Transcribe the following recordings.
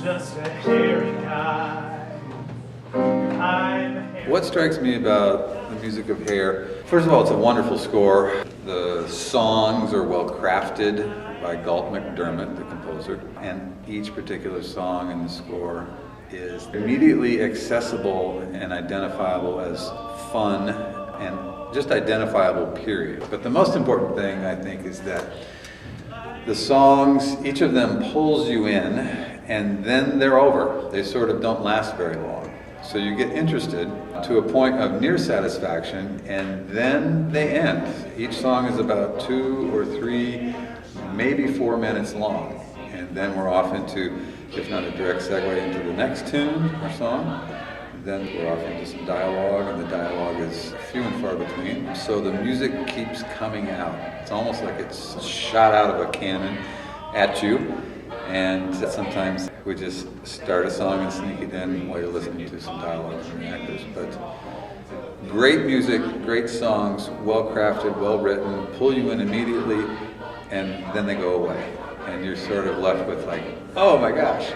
just a hairy guy. I'm a hairy. What strikes me about the music of Hair, first of all, it's a wonderful score. The songs are well crafted by Galt McDermott, the composer, and each particular song in the score is immediately accessible and identifiable as fun and just identifiable, period. But the most important thing, I think, is that the songs, each of them pulls you in, and then they're over. They sort of don't last very long. So you get interested to a point of near satisfaction, and then they end. Each song is about 2 or 3, maybe 4 minutes long. And then we're off into, if not a direct segue, into the next tune or song. Then we're off into some dialogue, and the dialogue is few and far between. So the music keeps coming out. It's almost like it's shot out of a cannon at you. And sometimes we just start a song and sneak it in while you're listening to some dialogue from the actors. But great music, great songs, well crafted, well written, pull you in immediately, and then they go away. And you're sort of left with like, oh my gosh,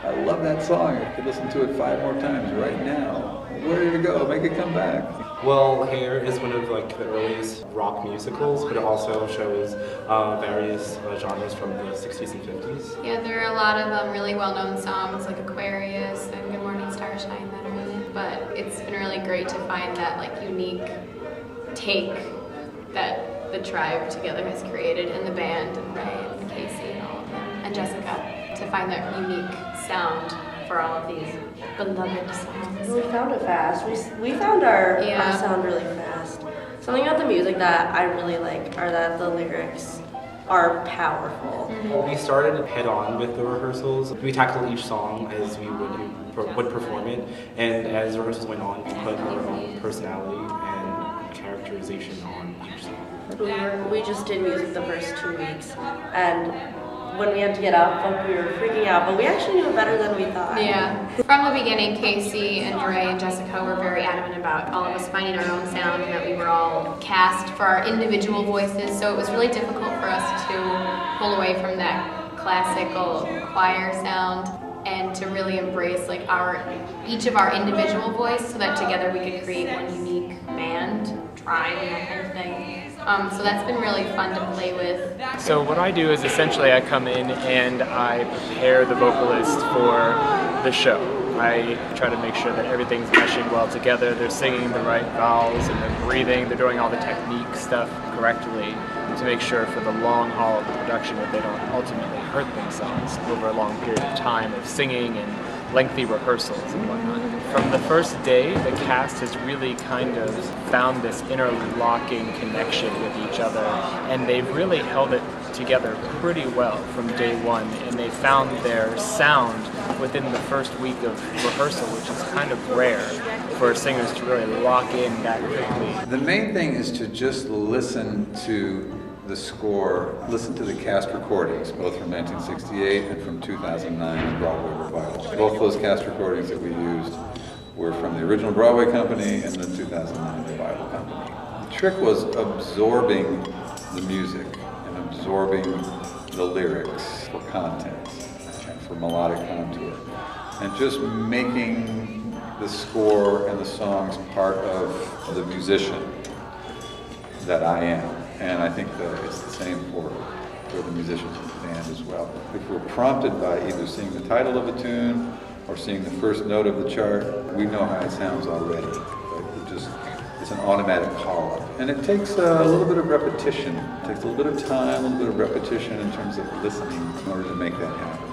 I love that song. I could listen to it 5 more times right now. Where did it go? Make it come back. Well, Hair is one of the earliest rock musicals, but it also shows various genres from the 60s and 50s. Yeah, there are a lot of really well-known songs like Aquarius and Good Morning Starshine that are in it, but it's been really great to find that unique take that the tribe together has created, and the band, and Ray and Casey and all of them, and Jessica, to find that unique sound for all of these beloved songs. We found it fast. We found our sound really fast. Something about the music that I really like are that the lyrics are powerful. Mm-hmm. We started head on with the rehearsals. We tackled each song as we would perform it, and as rehearsals went on, we put our own personality and characterization on each song. We just did music the first 2 weeks, and when we had to get up, we were freaking out, but we actually knew it better than we thought. Yeah. From the beginning, Casey and Ray and Jessica were very adamant about all of us finding our own sound, and that we were all cast for our individual voices, so it was really difficult for us to pull away from that classical choir sound and to really embrace each of our individual voice, so that together we could create one unique band, tribe, and that kind of thing. So that's been really fun to play with. So what I do is essentially I come in and I prepare the vocalist for the show. I try to make sure that everything's meshing well together, they're singing the right vowels and they're breathing, they're doing all the technique stuff correctly to make sure for the long haul of the production that they don't ultimately hurt themselves over a long period of time of singing and lengthy rehearsals and whatnot. From the first day, the cast has really kind of found this interlocking connection with each other, and they've really held it together pretty well from day one, and they found their sound within the first week of rehearsal, which is kind of rare for singers to really lock in that quickly. The main thing is to just listen to the score, listen to the cast recordings, both from 1968 and from 2009 Broadway revival. Both those cast recordings that we used were from the original Broadway company and the 2009 revival company. The trick was absorbing the music and absorbing the lyrics for content and for melodic contour, and just making the score and the songs part of the musician that I am. And I think that it's the same for the musicians in the band as well. If we're prompted by either seeing the title of a tune or seeing the first note of the chart, we know how it sounds already. It's an automatic call-up. And it takes a little bit of repetition. It takes a little bit of time, a little bit of repetition in terms of listening in order to make that happen.